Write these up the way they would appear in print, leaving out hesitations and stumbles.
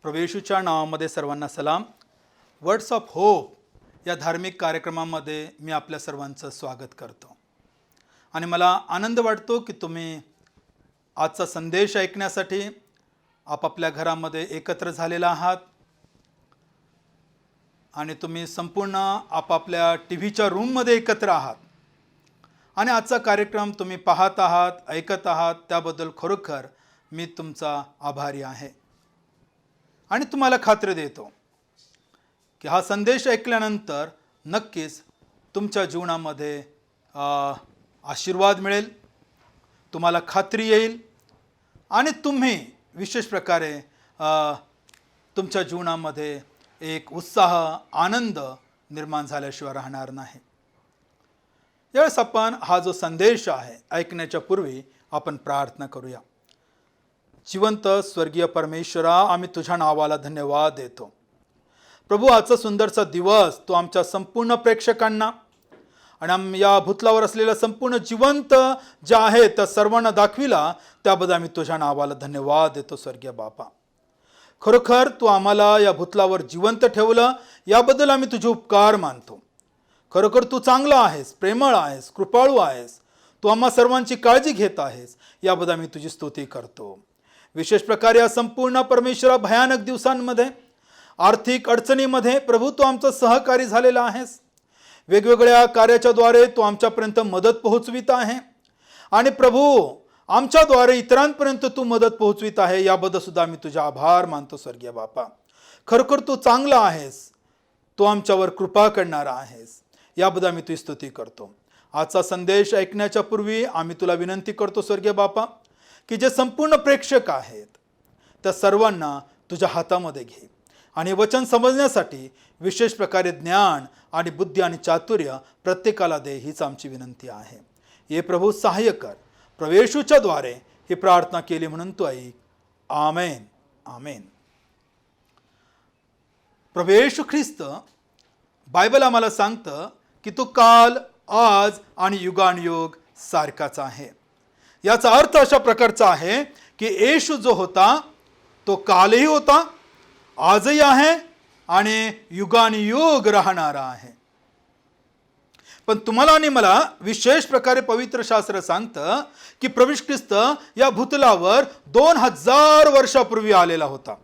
प्रभू येशूच्या नावामध्ये सर्वांना सलाम. वर्ड्स ऑफ होप या धार्मिक कार्यक्रमामध्ये मी आपल्या सर्वांचं स्वागत करतो आणि मला आनंद वाटतो की तुम्ही आजचा संदेश ऐकण्यासाठी आपापल्या घरामध्ये एकत्र झालेला आहात आणि तुम्ही संपूर्ण आपापल्या टीव्हीच्या रूममध्ये एकत्र आहात आणि आजचा कार्यक्रम तुम्ही पाहत आहात, ऐकत आहात, त्याबद्दल खरोखर मी तुमचा आभारी आहे. आणि तुम्हाला खात्री देतो की हा संदेश ऐकल्यानंतर नक्कीच तुमच्या जीवनामध्ये आशीर्वाद मिळेल, तुम्हाला खात्री येईल आणि तुम्ही विशेष प्रकारे तुमच्या जीवनामध्ये एक उत्साह, आनंद निर्माण झाल्याशिवाय राहणार नाही. यावेळेस आपण हा जो संदेश आहे ऐकण्याच्या पूर्वी आपण प्रार्थना करूया. जिवंत स्वर्गीय परमेश्वरा, आम्ही तुझ्या नावाला धन्यवाद देतो. प्रभू, आजचा सुंदरचा दिवस तू आमच्या संपूर्ण प्रेक्षकांना आणि या भूतलावर असलेल्या संपूर्ण जिवंत ज्या आहेत त्या सर्वांना दाखविला, त्याबद्दल आम्ही तुझ्या नावाला धन्यवाद देतो. स्वर्गीय बापा, खरोखर तू आम्हाला या भूतलावर जिवंत ठेवलं, याबद्दल आम्ही तुझे उपकार मानतो. खरोखर तू चांगला आहेस, प्रेमळ आहेस, कृपाळू आहेस, तू आम्हा सर्वांची काळजी घेत आहेस, याबद्दल आम्ही तुझी स्तुती करतो. विशेष प्रकारे या संपूर्ण परमेश्वरा भयानक दिवसांमध्ये, आर्थिक अडचणीमध्ये प्रभू तू आमचा सहकारी झालेला आहेस. वेगवेगळ्या कार्याच्या द्वारे तू आमच्यापर्यंत मदत पोहोचवित आहे आणि प्रभू आमच्याद्वारे इतरांपर्यंत तू मदत पोहोचवित आहे, याबद्दल सुद्धा आम्ही तुझे आभार मानतो. स्वर्गीय बापा, खरोखर तू चांगला आहेस, तू आमच्यावर कृपा करणारा आहेस, याबद्दल आम्ही तुझी स्तुती करतो. आजचा संदेश ऐकण्याच्या पूर्वी आम्ही तुला विनंती करतो स्वर्गीय बापा की जे संपूर्ण प्रेक्षक आहेत त्या सर्वांना तुझ्या हातामध्ये घे आणि वचन समजण्यासाठी विशेष प्रकारे ज्ञान आणि बुद्धी आणि चातुर्य प्रत्येकाला दे, हीच आमची विनंती आहे. ये प्रभू सहाय्य कर. प्रभू येशूच्या द्वारे ही प्रार्थना केली म्हणून तू ऐक. आमेन, आमेन. प्रभू येशू ख्रिस्त, बायबल आम्हाला सांगतं की तो काल, आज आणि युगानुयुग सारखाच आहे. याचा अर्थ अशा प्रकारचा आहे की येशू जो होता तो कालही होता, आजही आहे आणि युगानुयुग राहणारा आहे. पण तुम्हाला आणि मला विशेष प्रकारे पवित्र शास्त्र सांगतं की प्रभू ख्रिस्त या भूतलावर 2000 वर्षापूर्वी आलेला होता,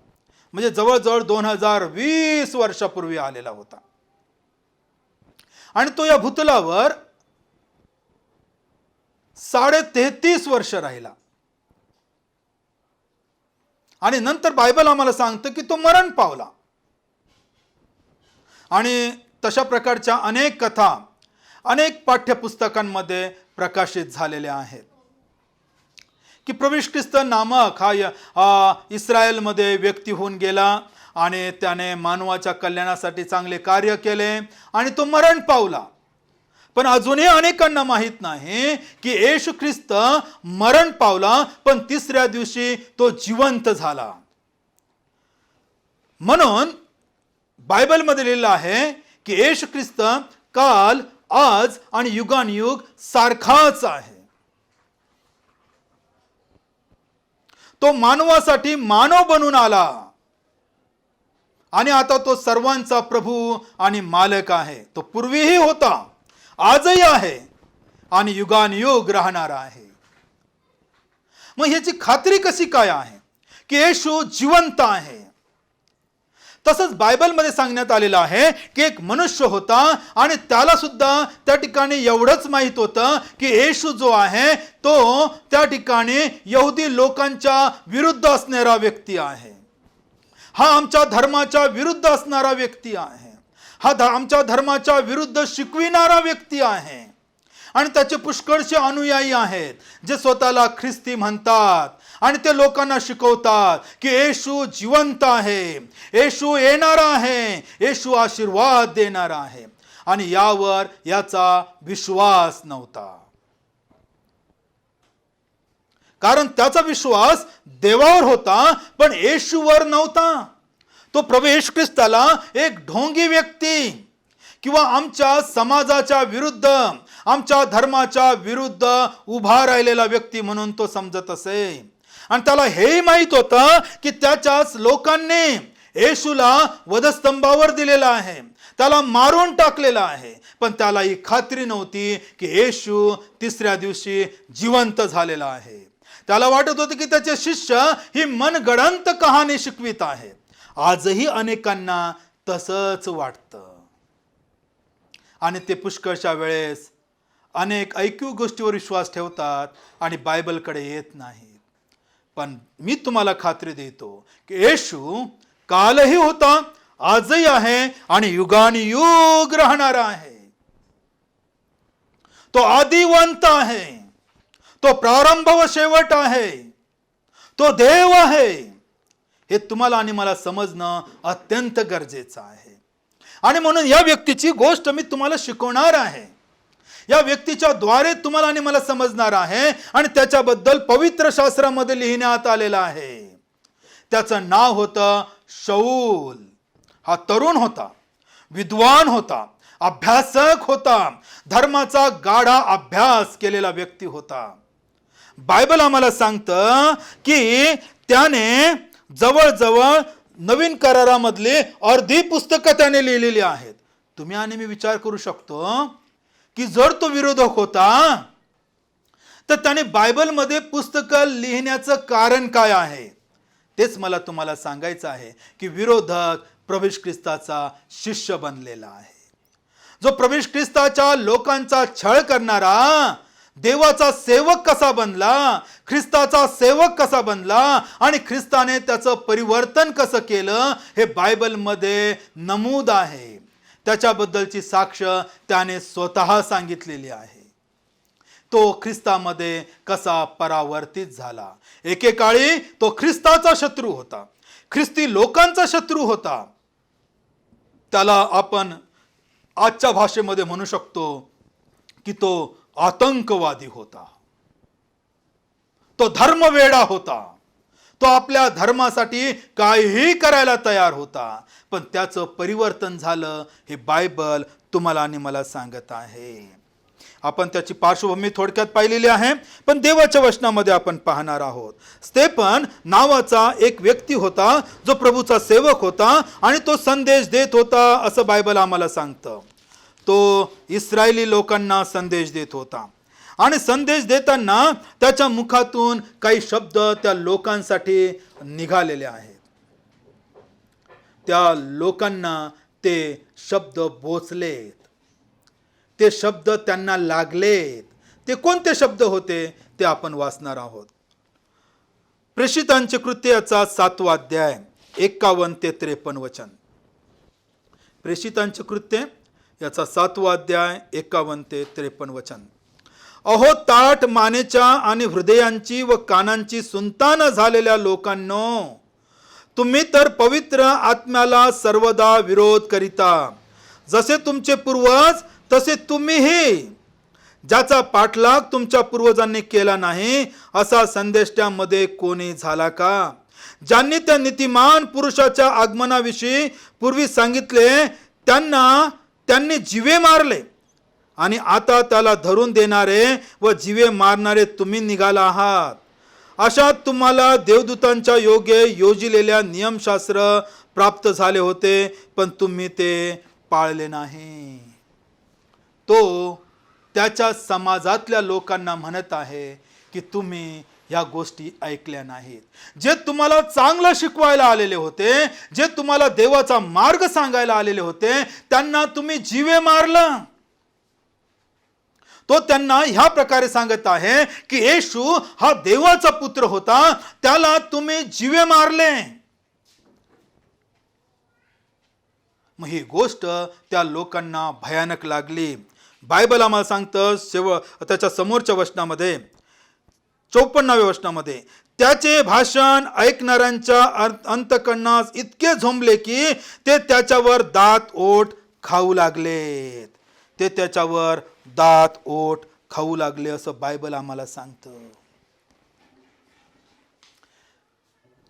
म्हणजे जवळजवळ 2020 वर्षापूर्वी आलेला होता. आणि तो या भूतलावर 33.5 वर्ष राहिला आणि नंतर बायबल आम्हाला सांगतं की तो मरण पावला. आणि तशा प्रकारच्या अनेक कथा अनेक पाठ्यपुस्तकांमध्ये प्रकाशित झालेल्या आहेत की प्रभू ख्रिस्त नामक हा इस्रायलमध्ये व्यक्ती होऊन गेला आणि त्याने मानवाच्या कल्याणासाठी चांगले कार्य केले आणि तो मरण पावला. पण अजूनही अनेकांना माहीत नाही की येशू ख्रिस्त मरण पावला पण तिसऱ्या दिवशी तो जिवंत झाला. म्हणून बायबलमध्ये लिहिलं आहे की येशू ख्रिस्त काल, आज आणि युगानुयुग सारखाच आहे. तो मानवासाठी मानव बनून आला आणि आता तो सर्वांचा प्रभू आणि मालक आहे. तो पूर्वीही होता, आजही आहे आणि युगानुयुग राहणार आहे. मग ह्याची खात्री कशी काय आहे की येशू जिवंत आहे? तसंच बायबलमध्ये सांगण्यात आलेलं आहे की एक मनुष्य होता आणि त्याला सुद्धा त्या ठिकाणी एवढंच माहित होतं की येशू जो आहे तो त्या ठिकाणी यहुदी लोकांच्या विरुद्ध असणारा व्यक्ती आहे. हा आमच्या धर्माच्या विरुद्ध असणारा व्यक्ती आहे. हा आमच्या धर्माच्या विरुद्ध शिकविणारा व्यक्ती आहे आणि त्याचे पुष्कळचे अनुयायी आहेत जे स्वतःला ख्रिस्ती म्हणतात आणि ते लोकांना शिकवतात की येशू जिवंत आहे, येशू येणारा आहे, येशू आशीर्वाद देणारा आहे. आणि यावर याचा विश्वास नव्हता, कारण त्याचा विश्वास देवावर होता पण येशूवर नव्हता. तो प्रभू येशू ख्रिस्ताला एक ढोंगी व्यक्ती किंवा आमच्या समाजाच्या विरुद्ध, आमच्या धर्माच्या विरुद्ध उभा राहिलेला व्यक्ती म्हणून तो समजत असे. आणि त्याला हेही माहित होतं की त्याच्याच लोकांनी येशूला वधस्तंभावर दिलेला आहे, त्याला मारून टाकलेला आहे, पण त्याला ही खात्री नव्हती की येशू तिसऱ्या दिवशी जिवंत झालेला आहे. त्याला वाटत होतं की त्याचे शिष्य ही मनगडंत कहाणी शिकवित आहेत. आजही अनेकांना तसंच वाटतं आणि ते पुष्कळशा वेळेस अनेक ऐकीव गोष्टीवर विश्वास ठेवतात आणि बायबलकडे येत नाहीत. पण मी तुम्हाला खात्री देतो की येशू कालही होता, आजही आहे आणि युगानुयुग राहणार आहे. तो आदिवंत आहे, तो प्रारंभ व शेवट आहे, तो देव आहे. हे तुम्हाला आणि मला समजणं अत्यंत गरजेचं आहे. आणि म्हणून या व्यक्तीची गोष्ट मी तुम्हाला शिकवणार आहे, या व्यक्तीच्या द्वारे तुम्हाला आणि मला समजणार आहे आणि त्याच्याबद्दल पवित्र शास्त्रामध्ये लिहिण्यात आलेलं आहे. त्याचं नाव होतं शाऊल. हा तरुण होता, विद्वान होता, अभ्यासक होता, धर्माचा गाढा अभ्यास केलेला व्यक्ती होता. बायबल आम्हाला सांगतं की त्याने जवळजवळ नवीन करारामधली अर्धी पुस्तकं त्याने लिहिलेली आहेत. तुम्ही आणि मी विचार करू शकतो की जर तो विरोधक होता तर त्याने बायबलमध्ये पुस्तकं लिहिण्याचं कारण काय आहे. तेच मला तुम्हाला सांगायचं आहे की विरोधक प्रभू ख्रिस्ताचा शिष्य बनलेला आहे. जो प्रभू ख्रिस्ताच्या लोकांचा छळ करणारा देवाचा सेवक कसा बनला, ख्रिस्ताचा सेवक कसा बनला आणि ख्रिस्ताने त्याचं परिवर्तन कसं केलं हे बायबलमध्ये नमूद आहे. त्याच्याबद्दलची साक्ष त्याने स्वतः सांगितलेली आहे. तो ख्रिस्तामध्ये कसा परावर्तित झाला. एकेकाळी तो ख्रिस्ताचा शत्रू होता, ख्रिस्ती लोकांचा शत्रू होता. त्याला आपण आजच्या भाषेमध्ये म्हणू शकतो की तो आतंकवादी होता, तो धर्मवेडा होता, तो आपल्या धर्मासाठी काहीही करायला तयार होता. पण त्याचं परिवर्तन झालं हे बायबल तुम्हाला आणि मला सांगत आहे. आपण त्याची पार्श्वभूमी थोडक्यात पाहिलेली आहे, पण देवाच्या वचनामध्ये आपण पाहणार आहोत. स्तेफन नावाचा एक व्यक्ती होता जो प्रभूचा सेवक होता आणि तो संदेश देत होता असं बायबल आम्हाला सांगतं. तो इस्रायली लोकांना संदेश देत होता आणि संदेश देताना त्याच्या मुखातून काही शब्द त्या लोकांसाठी निघालेले आहेत. त्या लोकांना ते शब्द बोचलेत, ते शब्द त्यांना लागलेत. ते कोणते शब्द होते ते आपण वाचणार आहोत. प्रेषितांचे कृत्य याचा 7वा अध्याय 51 ते 53 वचन. प्रेषितांचे कृत्य याचा 7वा अध्याय 51 ते 53 वचन. अहो ताठ मानेच्या आणि हृदयांची व कानांची सुनतान झालेल्या लोकांनो, तुम्ही तर पवित्र आत्म्याला सर्वदा विरोध करिता. जसे तुमचे पूर्वज तसे तुम्हीही. ज्याचा पाठलाग तुमच्या पूर्वजांनी केला नाही असा संदेश त्यामध्ये कोणी झाला का. ज्यांनी त्या नीतिमान पुरुषाच्या आगमनाविषयी पूर्वी सांगितले त्यांनी जीवे मारले आणि आता त्याला धरून देणारे व जीवे मारणारे तुम्ही निघाला आहात. अशात तुम्हाला देवदूतांच्या योगे योजिलेल्या नियमशास्त्र प्राप्त झाले होते, पण तुम्ही ते पाळले नाही. तो त्याच्या समाजातल्या लोकांना म्हणत आहे की तुम्ही या गोष्टी ऐकल्या नाहीत. जे तुम्हाला चांगलं शिकवायला आलेले होते, जे तुम्हाला देवाचा मार्ग सांगायला आलेले होते, त्यांना तुम्ही जीवे मारलं. तो त्यांना ह्या प्रकारे सांगत आहे की येशू हा देवाचा पुत्र होता, त्याला तुम्ही जीवे मारले. मग ही गोष्ट त्या लोकांना भयानक लागली. बायबल आम्हाला सांगतं त्याच्या समोरच्या वचनामध्ये 54व्या वचनामध्ये, त्याचे भाषण ऐकणाऱ्यांच्या अंतकरणास इतके झोंबले की ते त्याच्यावर दात ओठ खाऊ लागलेत. ते त्याच्यावर दात ओठ खाऊ लागले असं बायबल आम्हाला सांगतं.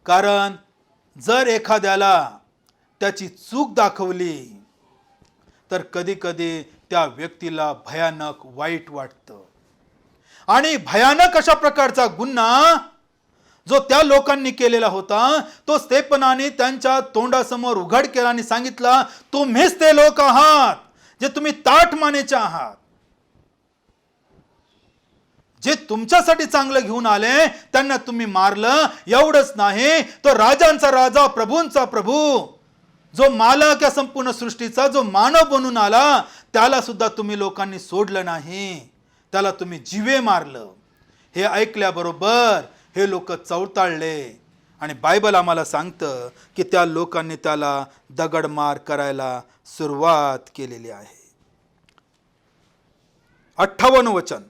कारण जर एखाद्याला त्याची चूक दाखवली तर कधी कधी त्या व्यक्तीला भयानक वाईट वाटतं. आणि भयानक अशा प्रकारचा गुन्हा जो त्या लोकांनी केलेला होता, तो स्तेफनाने त्यांच्या तोंडासमोर उघड केला आणि सांगितला, तुम्हीच ते लोक आहात जे तुम्ही ताठ मानेचे आहात. जे तुमच्यासाठी चांगलं घेऊन आले त्यांना तुम्ही मारलं. एवढंच नाही, तो राजांचा राजा, प्रभूंचा प्रभू, जो मालक या संपूर्ण सृष्टीचा, जो मानव बनून आला, त्याला सुद्धा तुम्ही लोकांनी सोडलं नाही. त्याला तुम्ही जीवे मारलं. हे ऐकल्याबरोबर हे लोक चवताळले आणि बायबल आम्हाला सांगतं की त्या लोकांनी त्याला दगडमार करायला सुरुवात केलेली आहे. 58 वचन.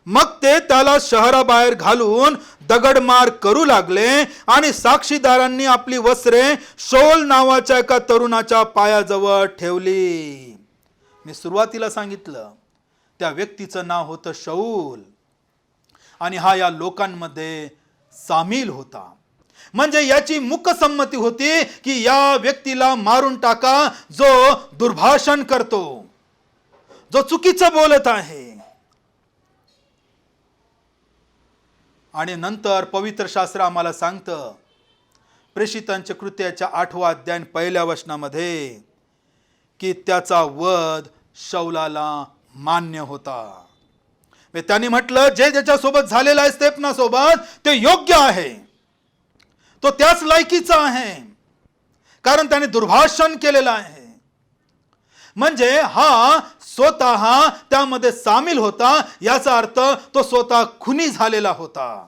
मग ते त्याला शहराबाहेर घालून दगडमार करू लागले आणि साक्षीदारांनी आपली वस्त्रे शौल नावाच्या एका तरुणाच्या पायाजवळ ठेवली. मी सुरुवातीला सांगितलं त्या व्यक्तीचं नाव होतं शौल आणि हा या लोकांमध्ये सामील होता. म्हणजे याची मुकसंमती होती की या व्यक्तीला मारून टाका, जो दुर्भाषण करतो, जो चुकीचं बोलत आहे. आणि नंतर पवित्र शास्त्र आम्हाला सांगतं प्रेषितांच्या कृत्याच्या 8व्या अध्याय 1 वचनामध्ये की त्याचा वध शौलाला मान्य होता. त्यांनी म्हटलं, जे ज्याच्यासोबत झालेलं आहे स्तेफनासोबत ते योग्य आहे, तो त्याच लायकीचा आहे, कारण त्याने दुर्भाषण केलेलं आहे. म्हणजे हा स्वतः त्यामध्ये सामील होता. याचा अर्थ तो स्वतः खुनी झालेला होता.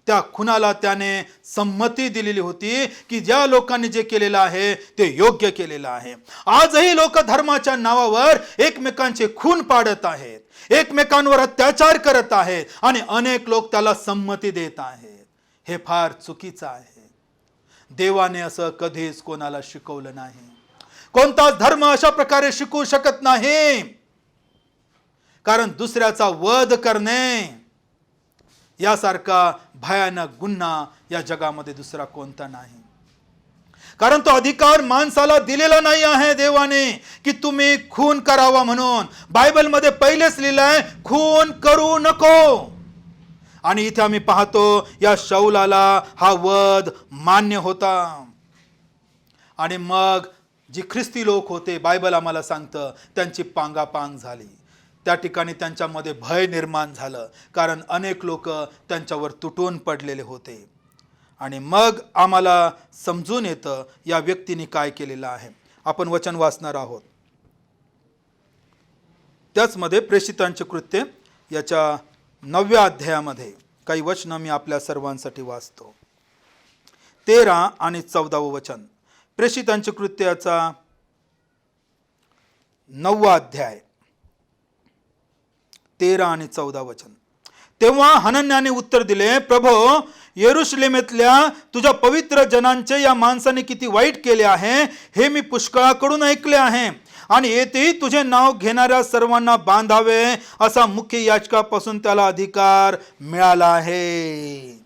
त्या खुनाला त्याने संमती दिलेली होती की ज्या लोकांनी जे केलेलं आहे ते योग्य केलेलं आहे. आजही लोक धर्माच्या नावावर एकमेकांचे खून पाडत आहेत, एकमेकांवर अत्याचार करत आहेत आणि अनेक लोक त्याला संमती देत आहेत. हे फार चुकीचं आहे. देवाने असं कधीच कोणाला शिकवलं नाही. कोणताच धर्म अशा प्रकारे शिकवू शकत नाही, कारण दुसऱ्याचा वध करणे यासारखा भयानक गुन्हा या जगामध्ये दुसरा कोणता नाही. कारण तो अधिकार माणसाला दिलेला नाही आहे देवाने की तुम्ही खून करावा म्हणून. बायबलमध्ये पहिलेच लिहिलंय, खून करू नको. आणि इथे आम्ही पाहतो या शौलाला हा वध मान्य होता. आणि मग जी ख्रिस्ती लोक होते, बायबल आम्हाला सांगतं त्यांची पांगापांग झाली. त्या ठिकाणी त्यांच्यामध्ये भय निर्माण झालं, कारण अनेक लोक त्यांच्यावर तुटून पडलेले होते. आणि मग आम्हाला समजून येतं या व्यक्तीने काय केलेलं आहे. आपण वचन वाचणार आहोत. त्याचमध्ये प्रेषितांचे कृत्य याच्या 9व्या अध्यायामध्ये काही वचनं मी आपल्या सर्वांसाठी वाचतो. 13 आणि 14 वचन. प्रेषितांचे कृत्याचा 9वा अध्याय 13 आणि 14 वचन. तेव्हा हनन्याने उत्तर दिले, प्रभो, यरूशलेमेतल्या तुझ्या पवित्र जनांचे या माणसाने किती वाईट केले आहे हे मी पुष्कळाकडून ऐकले आहे. आणि येथेही तुझे नाव घेणाऱ्या सर्वांना बांधावे असा मुख्य याजकापासून त्याला अधिकार मिळाला आहे.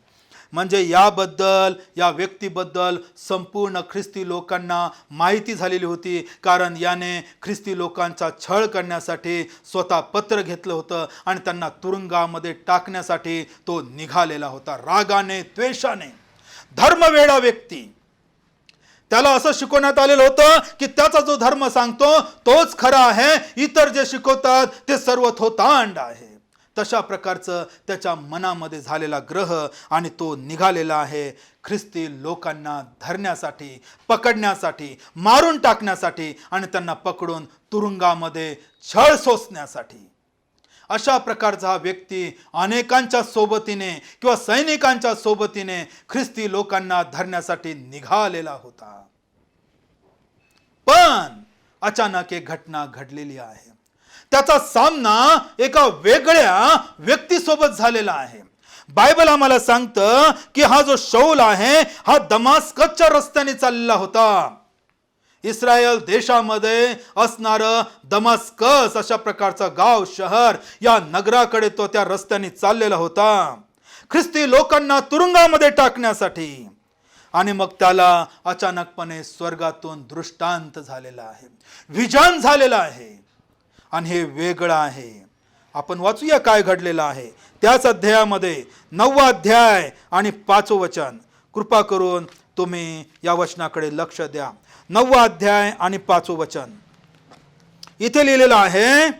म्हणजे याबद्दल, या व्यक्तीबद्दल संपूर्ण ख्रिस्ती लोकांना माहिती झालेली होती, कारण याने ख्रिस्ती लोकांचा छळ करण्यासाठी स्वतः पत्र घेतलं होतं आणि त्यांना तुरुंगामध्ये टाकण्यासाठी तो निघालेला होता. रागाने, द्वेषाने. धर्मवेडा व्यक्ती. त्याला असं शिकवण्यात आलेलं होतं की त्याचा जो धर्म सांगतो तोच खरा आहे, इतर जे शिकवतात ते सर्व थोतांड आहे. तशा प्रकारचं त्याच्या मनामध्ये झालेला ग्रह आणि तो निघालेला आहे ख्रिस्ती लोकांना धरण्यासाठी, पकडण्यासाठी, मारून टाकण्यासाठी आणि त्यांना पकडून तुरुंगामध्ये छळ सोसण्यासाठी. अशा प्रकारचा हा व्यक्ती अनेकांच्या सोबतीने किंवा सैनिकांच्या सोबतीने ख्रिस्ती लोकांना धरण्यासाठी निघालेला होता. पण अचानक एक घटना घडलेली आहे. त्याचा सामना एका वेगळ्या व्यक्तीसोबत झालेला आहे. बायबल आम्हाला सांगतं की हा जो शौल आहे हा दमास्कसच्या रस्त्याने चाललेला होता. इस्रायल देशामध्ये असणारं दमास्कस अशा प्रकारचं गाव, शहर, या नगराकडे तो त्या रस्त्याने चाललेला होता ख्रिस्ती लोकांना तुरुंगामध्ये टाकण्यासाठी. आणि मग त्याला अचानकपणे स्वर्गातून दृष्टांत झालेला आहे, विजन झालेला आहे. आणि हे वेगळं आहे. आपण वाचूया काय घडलेलं आहे त्याच अध्यायामध्ये 9वा अध्याय आणि 5वं वचन. कृपा करून तुम्ही या वचनाकडे लक्ष द्या. 9वा अध्याय आणि 5वं वचन. इथे लिहिलेलं आहे,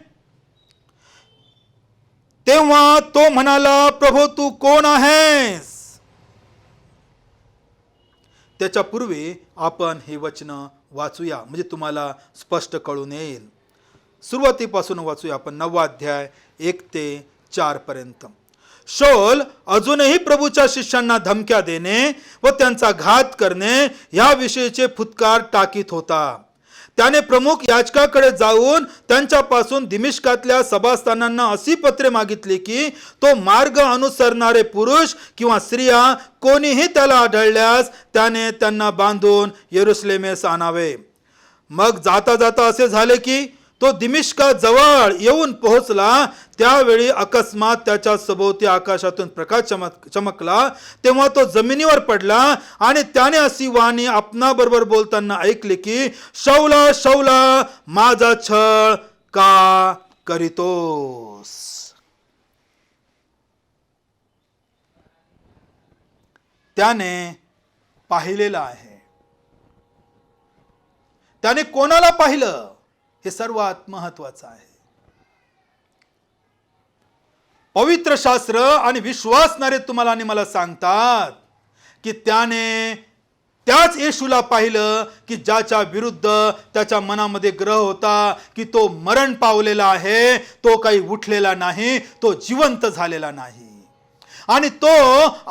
तेव्हा तो म्हणाला, प्रभो तू कोण आहेस? त्याच्यापूर्वी आपण ही वचनं वाचूया म्हणजे तुम्हाला स्पष्ट कळून येईल. सुरुवातीपासून वाचूया आपण 9वा अध्याय 1 ते 4 पर्यंत. शौल अजूनही प्रभूच्या शिष्यांना धमक्या देणे व त्यांचा घात करणे याविषयीचे फुत्कार टाकीत होता. त्याने प्रमुख याजकाकडे जाऊन त्यांच्यापासून दिमिश्कातल्या सभास्थानांना अशी पत्रे मागितली की तो मार्ग अनुसरणारे पुरुष किंवा स्त्रिया कोणीही त्याला आढळल्यास त्याने त्यांना बांधून यरुशलेमेस आणावे. मग जाता जाता असे झाले की तो दिमिश्का जवळ येऊन पोहोचला. त्यावेळी अकस्मात त्याच्या सभोवती आकाशातून प्रकाश चमकला. तेव्हा तो जमिनीवर पडला आणि त्याने अशी वाणी आपणाबरोबर बोलताना ऐकली की शौला शौला माझा छळ का करीतोस? त्याने पाहिलेलं आहे. त्याने कोणाला पाहिलं हे सर्वात महत्वाचं आहे. पवित्र शास्त्र आणि विश्वासणारे तुम्हाला आणि मला सांगतात की त्याने त्याच येशूला पाहिलं की ज्याच्या विरुद्ध त्याच्या मनामध्ये ग्रह होता की तो मरण पावलेला आहे, तो काही उठलेला नाही, तो जिवंत झालेला नाही. आणि तो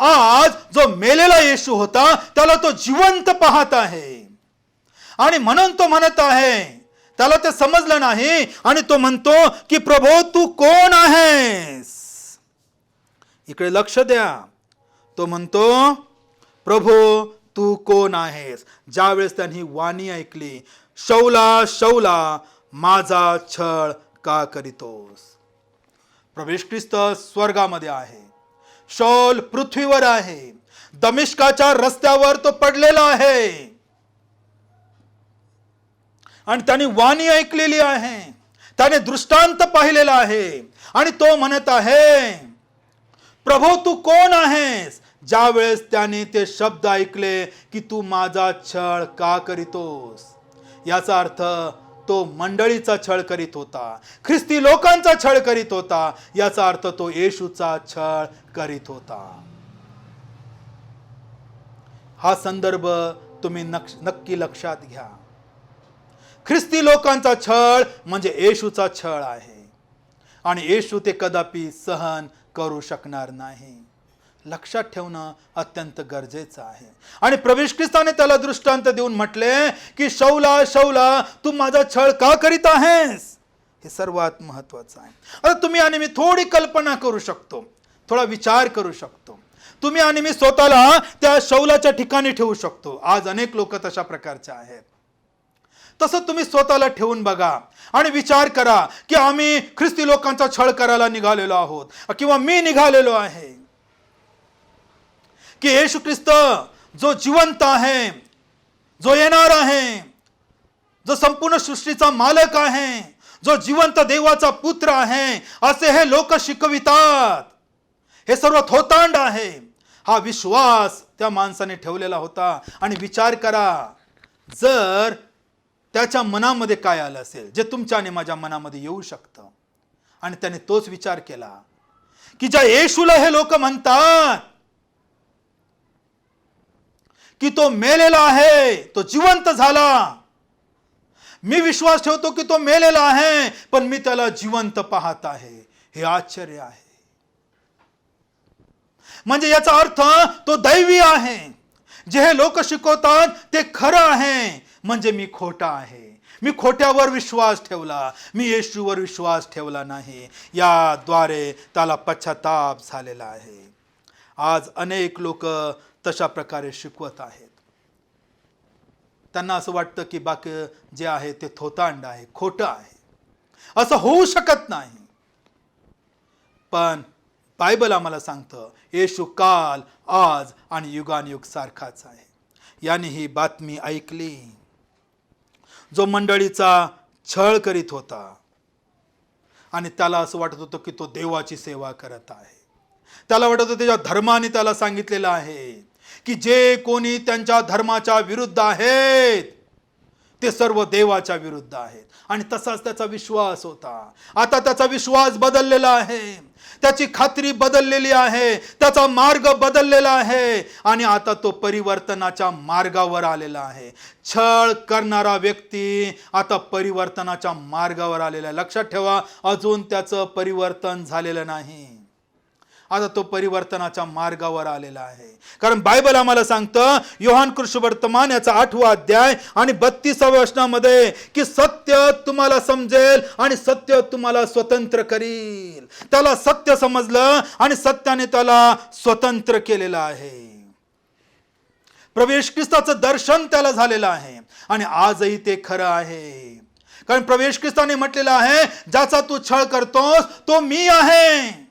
आज जो मेलेला येशू होता त्याला तो जिवंत पाहत आहे. आणि म्हणून तो म्हणत आहे, त्याला ते समजलं नाही आणि तो म्हणतो की प्रभो तू कोण आहेस? इकडे लक्ष द्या. तो म्हणतो प्रभो तू कोण आहेस? ज्यावेळेस त्यांनी वाणी ऐकली, शौला शौला माझा छळ का करीतोस? प्रभू येशू ख्रिस्त स्वर्गामध्ये आहे, शौल पृथ्वीवर आहे. दमिश्काच्या रस्त्यावर तो पडलेला आहे आणि त्याने वाणी ऐकलेली आहे, त्याने दृष्टांत पाहिलेला आहे आणि तो म्हणत आहे प्रभो तू कोण आहेस? ज्यावेळेस त्याने ते शब्द ऐकले की तू माझा छळ का करीतोस, याचा अर्थ तो मंडळीचा छळ करीत होता, ख्रिस्ती लोकांचा छळ करीत होता. याचा अर्थ तो येशूचा छळ करीत होता. हा संदर्भ तुम्ही नक्की लक्षात घ्या. ख्रिस्ती लोकांचा छळ म्हणजे येशूचा छळ आहे आणि येशू ते कदापि सहन करू शकणार नाही. लक्षात ठेवणं अत्यंत गरजेचं आहे. आणि प्रभू येशू ख्रिस्ताने त्याला दृष्टांत देऊन म्हटले की शौला शौला तू माझा छळ का करीत आहेस? हे सर्वात महत्वाचं आहे. आता तुम्ही आणि मी थोडी कल्पना करू शकतो, थोडा विचार करू शकतो. तुम्ही आणि मी स्वतःला त्या शौलाच्या ठिकाणी ठेवू शकतो. आज अनेक लोक तशा प्रकारचे आहेत. तसं तुम्ही स्वतःला ठेवून बघा आणि विचार करा की आम्ही ख्रिस्ती लोकांचा छळ करायला निघालेलो आहोत किंवा मी निघालेलो आहे. की येशू ख्रिस्त जो जिवंत आहे, जो येणार आहे, जो संपूर्ण सृष्टीचा मालक आहे, जो जिवंत देवाचा पुत्र आहे असे हे लोक शिकवितात. हे सर्व थोतांड आहे. हा विश्वास त्या माणसाने ठेवलेला होता. आणि विचार करा जर त्याच्या मनामध्ये काय आलं असेल जे तुमच्या आणि माझ्या मनामध्ये येऊ शकतं. आणि त्याने तोच विचार केला की ज्या येशूला हे लोक म्हणतात की तो मेलेला आहे, तो जिवंत झाला, मी विश्वास ठेवतो की तो मेलेला आहे पण मी त्याला जिवंत पाहत आहे. हे आश्चर्य आहे. म्हणजे याचा अर्थ तो दैवी आहे. जे हे लोक शिकवतात ते खरं आहे. म्हणजे मी खोटा आहे, मी खोट्यावर विश्वास ठेवला, मी येशूवर विश्वास ठेवला नाही. याद्वारे त्याला पश्चाताप झालेला आहे. आज अनेक लोक तशा प्रकारे शिकवत आहेत. त्यांना असं वाटतं की बाकी जे आहे ते थोतांड आहे, खोटं आहे, असं होऊ शकत नाही. पण बायबल आम्हाला सांगतं येशू काल आज आणि युगानुयुग सारखाच आहे. याने ही बातमी ऐकली. जो मंडळीचा छळ करीत होता आणि त्याला असं वाटत होतं की तो देवाची सेवा करत आहे. त्याला वाटत होतं त्याच्या धर्माने त्याला सांगितलेलं आहे की जे कोणी त्यांच्या धर्माच्या विरुद्ध आहेत ते सर्व देवाच्या विरुद्ध आहेत. आणि तसाच त्याचा विश्वास होता. आता त्याचा विश्वास बदललेला आहे, त्याची खात्री बदललेली आहे, त्याचा मार्ग बदललेला आहे आणि आता तो परिवर्तनाच्या मार्गावर आलेला आहे. छळ करणारा व्यक्ती आता परिवर्तनाच्या मार्गावर आलेला आहे. लक्षात ठेवा, अजून त्याचं परिवर्तन झालेलं नाही. आता तो परिवर्तनाच्या मार्गावर आलेला आहे. कारण बायबल आम्हाला सांगतं योहान कृष्णवर्तमान याचा 8वा अध्याय आणि 32व्या वचनामध्ये की सत्य तुम्हाला समजेल आणि सत्य तुम्हाला स्वतंत्र करील. त्याला सत्य समजलं आणि सत्याने त्याला स्वतंत्र केलेलं आहे. प्रभू ख्रिस्ताचं दर्शन त्याला झालेलं आहे आणि आजही ते खरं आहे. कारण प्रभू ख्रिस्ताने म्हटलेलं आहे ज्याचा तू छळ करतोस तो मी आहे,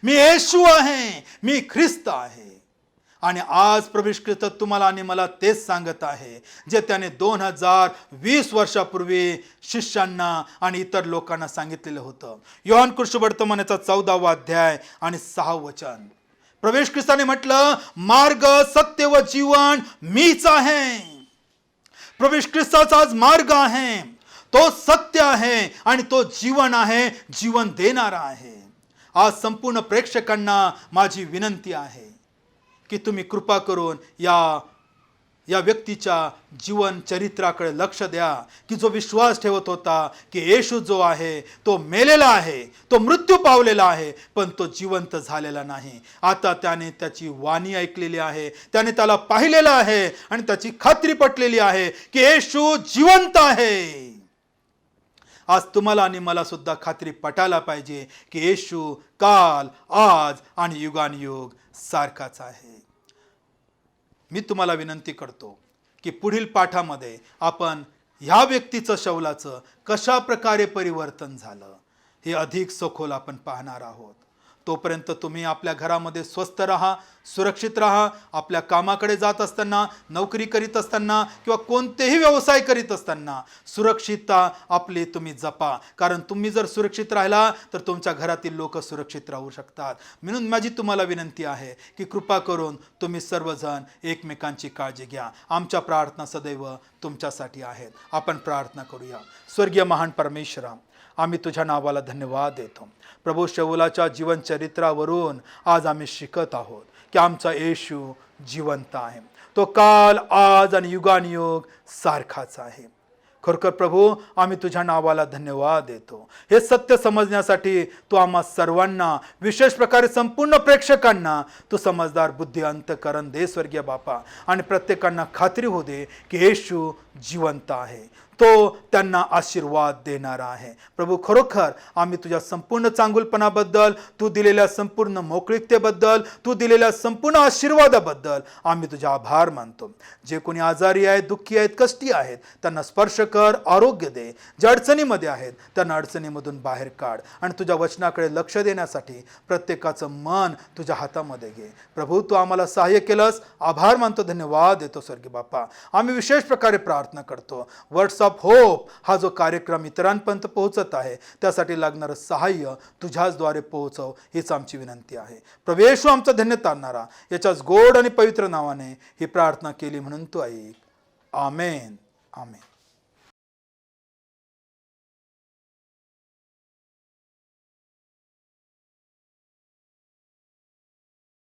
मी येशू आहे, मी ख्रिस्त आहे. आणि आज प्रभू ख्रिस्त तुम्हाला आणि मला तेच सांगत आहे जे त्याने 2020 वर्षापूर्वी शिष्यांना आणि इतर लोकांना सांगितलेलं होतं. योहान कृष्णवर्तमानाचा 14वा अध्याय आणि 6वं वचन. प्रभू ख्रिस्ताने म्हटलं मार्ग सत्य व जीवन मीच आहे. प्रभू ख्रिस्ताचा आज मार्ग आहे, तो सत्य आहे आणि तो जीवन आहे, जीवन देणारा आहे. आज संपूर्ण प्रेक्षकांना माझी विनंती आहे की तुम्ही कृपा करून या व्यक्तीच्या जीवन चरित्राकडे लक्ष द्या की जो विश्वास ठेवत होता की येशू जो आहे तो मेलेला आहे, तो मृत्यू पावलेला आहे, पण तो जिवंत झालेला नाही. आता त्याने त्याची वाणी ऐकलेली आहे, त्याने त्याला पाहिलेलं आहे आणि त्याची खात्री पटलेली आहे की येशू जिवंत आहे. आज तुम्हाला आणि मला सुद्धा खात्री पटायला पाहिजे की येशू काल, आज आणि युगानुयुग सारखाच आहे. मी तुम्हाला विनंती करतो की पुढील पाठामध्ये आपण ह्या व्यक्तीचं शौलाचं कशा प्रकारे परिवर्तन झालं हे अधिक सखोल आपण पाहणार आहोत. तोपर्यंत तुम्ही आपल्या घरामध्ये स्वस्थ राहा, सुरक्षित राहा. आपल्या कामाकडे जात असताना, नोकरी करीत असताना किंवा कोणतेही व्यवसाय करीत असताना सुरक्षितता आपली तुम्ही जपा. कारण तुम्ही जर सुरक्षित राहिला तर तुमच्या घरातील लोक सुरक्षित राहू शकतात. म्हणून माझी तुम्हाला विनंती आहे की कृपा करून तुम्ही सर्वजण एकमेकांची काळजी घ्या. आमच्या प्रार्थना सदैव तुमच्यासाठी आहेत. आपण प्रार्थना करूया. स्वर्गीय महान परमेश्वरा, आम्ही तुझ्या नावाला धन्यवाद देतो. प्रभू शौलाच्या जीवन चरित्रावरून आज आम्ही शिकत आहोत की आमचा येशू जिवंत आहे. तो काल, आज आणि युगानुयुग सारखाच आहे. खरोखर प्रभू आम्ही तुझ्या नावाला धन्यवाद देतो. हे सत्य समजण्यासाठी तू आम्हा सर्वांना, विशेष प्रकारे संपूर्ण प्रेक्षकांना तू समजदार बुद्धी अंतःकरण दे स्वर्गीय बापा. आणि प्रत्येकांना खात्री होऊ दे की येशू जिवंत आहे, तो त्यांना आशीर्वाद देणारा आहे. प्रभू खरोखर आम्ही तुझ्या संपूर्ण चांगुलपणाबद्दल, तू दिलेल्या संपूर्ण मोकळीकतेबद्दल, तू दिलेल्या संपूर्ण आशीर्वादाबद्दल आम्ही तुझे आभार मानतो. जे कोणी आजारी आहेत, दुःखी आहेत, कष्टी आहेत त्यांना स्पर्श कर, आरोग्य दे. जे अडचणीमध्ये आहेत त्यांना अडचणीमधून बाहेर काढ आणि तुझ्या वचनाकडे लक्ष देण्यासाठी प्रत्येकाचं मन तुझ्या हातामध्ये घे. प्रभू तू आम्हाला सहाय्य केलंस, आभार मानतो, धन्यवाद देतो स्वर्गीय बापा. आम्ही विशेष प्रकारे प्रार्थना करतो वर्ड्स ऑफ होप हा जो कार्यक्रम इतरांपर्यंत पोहोचत आहे त्यासाठी लागणारं सहाय्य तुझ्याचद्वारे पोहोचव हीच आमची विनंती आहे. प्रभू येशू आमचा धन्यता आणणारा याच्याच गोड आणि पवित्र नावाने ही प्रार्थना केली म्हणून तू ऐक. आमेन. आमेन.